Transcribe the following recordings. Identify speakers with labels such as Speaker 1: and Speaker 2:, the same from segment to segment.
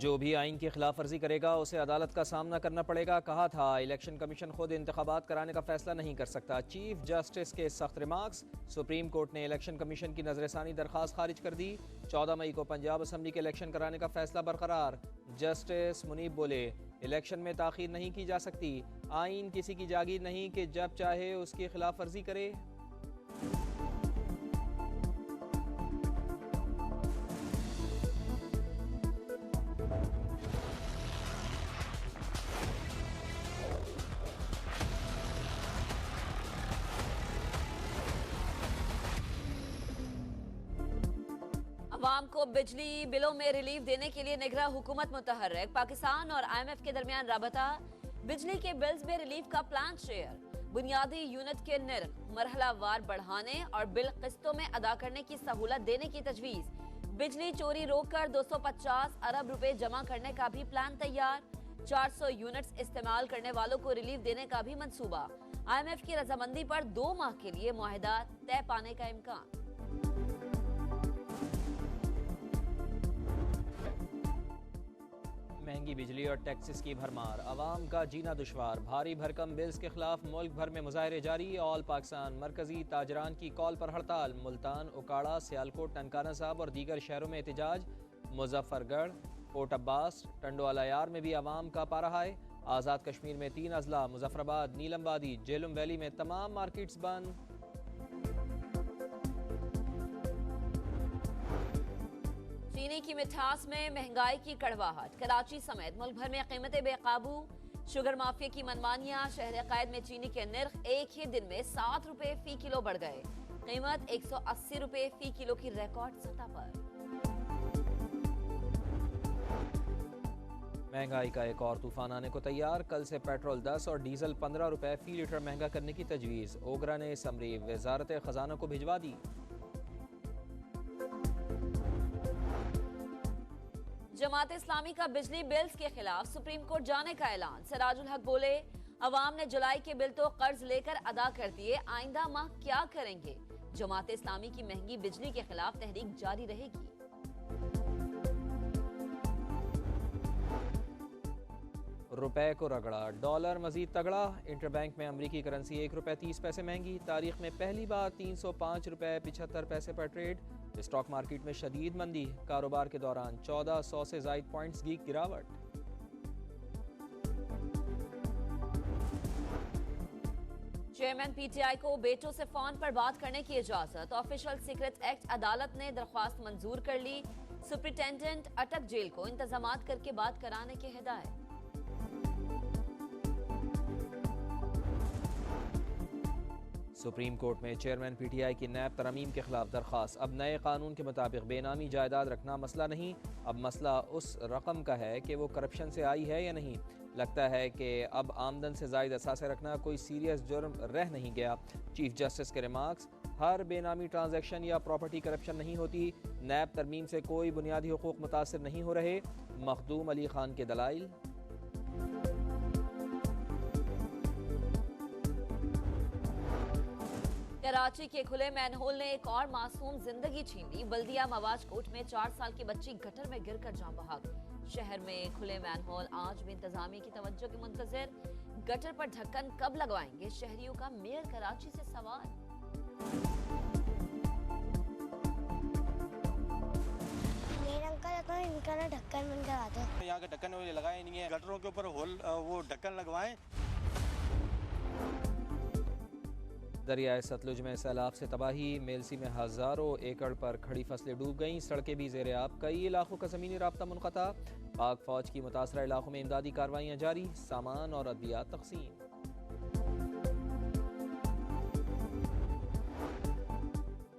Speaker 1: जो भी आइन की खिलाफ वर्जी करेगा उसे अदालत का सामना करना पड़ेगा। कहा था इलेक्शन कमीशन खुद इंतखाबात कराने का फैसला नहीं कर सकता। चीफ जस्टिस के सख्त रिमार्क्स। सुप्रीम कोर्ट ने इलेक्शन कमीशन की नजरसानी दरखास्त खारिज कर दी। 14 मई को पंजाब असम्बली के इलेक्शन कराने का फैसला बरकरार। जस्टिस मुनीब बोले इलेक्शन में ताखीर नहीं की जा सकती। आइन किसी की जागीर नहीं कि जब चाहे उसकी खिलाफ वर्जी करे।
Speaker 2: अवाम को बिजली बिलों में रिलीफ देने के लिए निगरां हुकूमत मुतहर्रिक। पाकिस्तान और IMF के दरमियान राबता। बिजली के बिल्स में रिलीफ का प्लान शेयर। बुनियादी यूनिट के निर्ख मरहलावार बढ़ाने और बिल किस्तों में अदा करने की सहूलत देने की तजवीज। बिजली चोरी रोककर 250 अरब रुपए जमा करने का भी प्लान तैयार। 400 यूनिट्स इस्तेमाल करने वालों को रिलीफ देने का भी मंसूबा। IMF की रजामंदी पर 2 माह के लिए मुआहदा तय पाने का इम्कान।
Speaker 1: महंगी बिजली और टैक्सेस की भरमार, अवाम का जीना दुश्वार। भारी भरकम बिल्स के खिलाफ मुल्क भर में मुजाहरे जारी। ऑल पाकिस्तान मरकजी ताजरान की कॉल पर हड़ताल। मुल्तान, उकाड़ा, सियालकोट, ननकाना साहब और दीगर शहरों में एहतजाज। मुजफ्फरगढ़, कोट अब्बास, टंडोवाला यार में भी अवाम का पारा हाय। आज़ाद कश्मीर में 3 अजला। मुजफ्फराबाद, नीलम वादी, जेलम वैली में तमाम मार्केट्स बंद।
Speaker 2: चीनी की मिठास में महंगाई की कड़वाहट। कराची समेत मुल्क भर में कीमतें बेकाबू। शुगर माफिया की मनमानियां। शहर कैद में चीनी के निर्ख एक ही दिन में 7 रुपए फी किलो बढ़ गए। कीमत 180 रुपए फी किलो की रिकॉर्ड सतह पर।
Speaker 1: महंगाई का एक और तूफान आने को तैयार। कल से पेट्रोल 10 और डीजल 15 रुपए फी लीटर महंगा करने की तजवीज़। ओगरा ने समरी वजारत खजाना को भिजवा दी।
Speaker 2: जमात इस्लामी का बिजली बिल्स के खिलाफ सुप्रीम कोर्ट जाने का ऐलान। सिराजुल हक बोले अवाम ने जुलाई के बिल तो कर्ज लेकर अदा कर दिए, आइंदा माह क्या करेंगे। जमात इस्लामी की महंगी बिजली के खिलाफ तहरीक जारी रहेगी।
Speaker 1: रुपए को रगड़ा, डॉलर मजीद तगड़ा। इंटरबैंक में अमरीकी करेंसी 1 रुपए 30 पैसे महंगी। तारीख में पहली बार 305 रुपए 75 पैसे पर ट्रेड। स्टॉक मार्केट में शदीद मंदी। कारोबार के दौरान 1400 से ज्यादा पॉइंट्स की गिरावट।
Speaker 2: चेयरमैन PTI को बेटों से फोन पर बात करने की इजाजत। ऑफिशियल सीक्रेट एक्ट अदालत ने दरख्वास्त मंजूर कर ली। सुप्रिंटेंडेंट अटक जेल को इंतजामात करके बात कराने की हिदायत।
Speaker 1: सुप्रीम कोर्ट में चेयरमैन PTI की नैब तरमीम के खिलाफ दरख्वास्त। अब नए कानून के मुताबिक बेनामी जायदाद रखना मसला नहीं, अब मसला उस रकम का है कि वो करप्शन से आई है या नहीं। लगता है कि अब आमदन से ज़ायद असासे रखना कोई सीरियस जुर्म रह नहीं गया। चीफ जस्टिस के रिमार्क्स। हर बेनामी ट्रांजैक्शन या प्रॉपर्टी करप्शन नहीं होती। नैब तरमीम से कोई बुनियादी हुकूक मुतासर नहीं हो रहे। मखदूम अली खान के दलाइल।
Speaker 2: कराची के खुले मैनहोल ने एक और मासूम जिंदगी छीन ली। बल्दिया मवाज कोट में 4 साल की बच्ची गटर में गिरकर जान बहक। शहर में खुले मैनहोल आज भी इंतजामिया की तवज्जो के मुंतजिर। गटर पर ढक्कन कब लगवाएंगे शहरियों का मेयर कराची से सवाल।
Speaker 3: अंकल इनका ना ढक्कन बंद करा दो।
Speaker 4: यहाँ के ढक्कन लगाए नहीं है, गटरों के ऊपर होल वो ढक्कन लगवाएं।
Speaker 1: दरियाए सतलुज में सैलाब से तबाही। मेलसी में हज़ारों एकड़ पर खड़ी फसलें डूब गईं। सड़कें भी ज़ेरे आब। कई इलाकों का ज़मीनी राब्ता मुनक़ता। पाक फ़ौज की मुतासरा इलाकों में इमदादी कार्रवाइयाँ जारी। सामान और अद्वियात तक़सीम।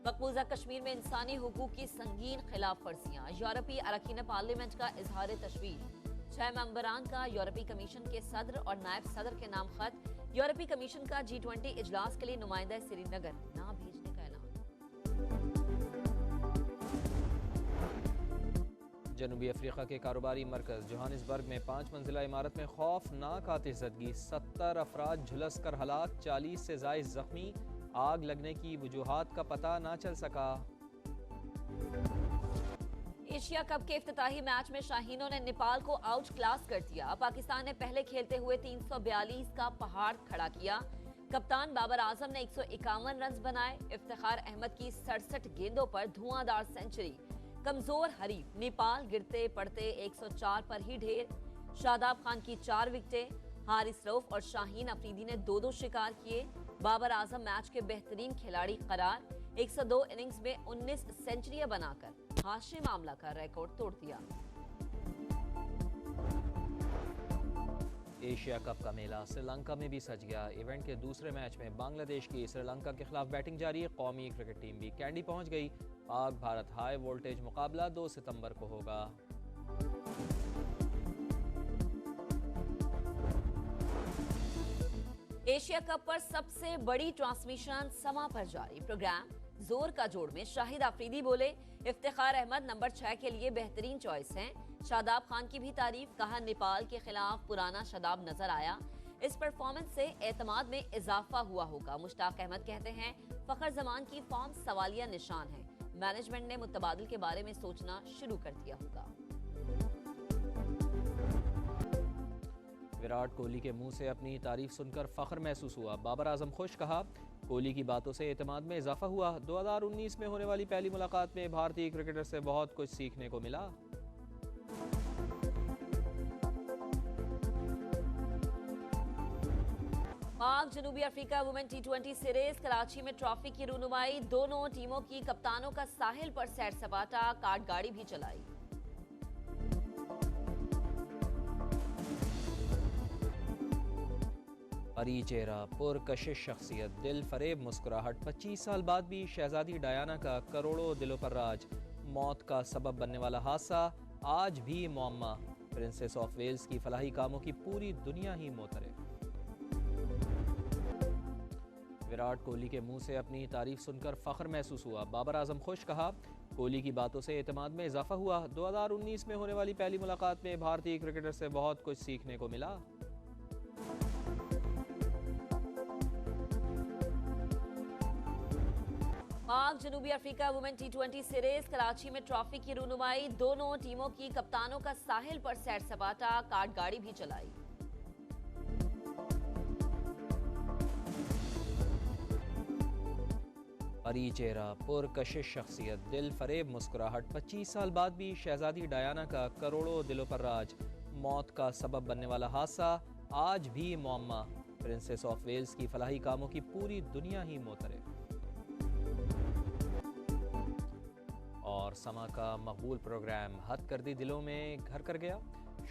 Speaker 2: मकबूजा कश्मीर में इंसानी हुकूक की संगीन खिलाफ वर्जियाँ। यूरोपीय अरकान पार्लियामेंट का इजहार तशवीश। 6 मेंबरान का यूरोपीय कमीशन के सदर और नायब सदर के नाम खत। यूरोपीय कमीशन का G20 इजलास के लिए नुमाइंदा श्रीनगर ना भेजने का ऐलान।
Speaker 1: जनूबी अफ्रीका के कारोबारी मरकज जोहानिसबर्ग में 5 मंजिला इमारत में खौफनाक आतिशज़दगी। 70 अफराद झुलस कर हलाक। 40 से ज़ायद जख्मी। आग लगने की वजूहात का पता ना चल सका।
Speaker 2: एशिया कप के इफ्तिताही मैच में शाहीनों ने नेपाल को आउट क्लास कर दिया। पाकिस्तान ने पहले खेलते हुए 342 का पहाड़ खड़ा किया। कप्तान बाबर आजम ने 151 रन बनाए। इफ्तिखार अहमद की 67 गेंदों पर धुआंधार सेंचुरी। कमजोर हरीफ नेपाल गिरते पड़ते 104 पर ही ढेर। शादाब खान की 4 विकेटें, हारिस रऊफ और शाहीन अफरीदी ने 2-2 शिकार किए। बाबर आजम मैच के बेहतरीन खिलाड़ी करार। 102 इनिंग्स में 19 सेंचुरियां बनाकर हाशिए मामला का रिकॉर्ड तोड़ दिया।
Speaker 1: एशिया कप का मेला श्रीलंका में भी सज गया। इवेंट के दूसरे मैच में बांग्लादेश की श्रीलंका के खिलाफ बैटिंग जारी है। कौमी क्रिकेट टीम भी कैंडी पहुंच गई। पाक भारत हाई वोल्टेज मुकाबला 2 सितंबर को होगा।
Speaker 2: एशिया कप पर सबसे बड़ी ट्रांसमिशन समा पर जारी। प्रोग्राम जोर का जोड़ में शाहिद अफरीदी बोले, इफ्तिखार अहमद नंबर 6 के लिए बेहतरीन चॉइस हैं। शादाब खान की भी तारीफ, कहा नेपाल के खिलाफ पुराना शादाब नजर आया। इस परफॉर्मेंस से एतमाद में इजाफा हुआ होगा। मुश्ताक अहमद कहते हैं, फखर जमान की फॉर्म सवालिया निशान है। मैनेजमेंट ने मुतबादिल के बारे में सोचना शुरू कर दिया होगा।
Speaker 1: विराट कोहली के मुंह से अपनी तारीफ सुनकर फख्र महसूस हुआ। बाबर आजम खुश, कहा कोहली की बातों से एतमाद में इजाफा हुआ। 2019 में होने वाली पहली मुलाकात में भारतीय क्रिकेटर से बहुत कुछ सीखने को मिला।
Speaker 2: पाक जनूबी Africa women T20 series Karachi में ट्रॉफी की रूनुमाई। दोनों टीमों की कप्तानों का साहिल पर सैर सपाटा, कार्ड गाड़ी भी चलाई।
Speaker 1: परी चेहरा, पुरकशिश शख्सियत, दिल फरेब मुस्कुराहट। 25 साल बाद भी शहजादी डायना का करोड़ों दिलों पर राज। मौत का सबब बनने वाला हादसा आज भी मुअम्मा। प्रिंसेस ऑफ वेल्स की फलाही कामों की पूरी दुनिया ही मोतरफ। विराट कोहली के मुंह से अपनी तारीफ सुनकर फख्र महसूस हुआ। बाबर आजम खुश, कहा कोहली की बातों से एतमाद में इजाफा हुआ। 2019 में होने वाली पहली मुलाकात में भारतीय क्रिकेटर से बहुत कुछ सीखने को मिला।
Speaker 2: पाक जनूबी Africa women T20 series Karachi में ट्रॉफी की रूनुमाई। दोनों टीमों की कप्तानों का साहिल पर सैर सपाटा, कार्ड गाड़ी भी चलाई।
Speaker 1: परी चेहरा, पुरकशिश शख्सियत, दिल फरेब मुस्कुराहट। 25 साल बाद भी शहजादी डायना का करोड़ों दिलों पर राज। मौत का सबब बनने वाला हादसा आज भी मुअम्मा। प्रिंसेस ऑफ वेल्स की फलाही कामों की पूरी दुनिया ही मोतरफ। और समा का मकबूल प्रोग्राम हद कर दी दिलों में घर कर गया।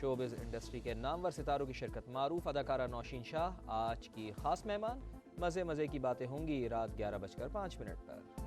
Speaker 1: शोबिज़ इंडस्ट्री के नामवर सितारों की शिरकत, मारूफ अदाकारा नौशीन शाह आज की खास मेहमान। मज़े मज़े की बातें होंगी रात 11:05 पर।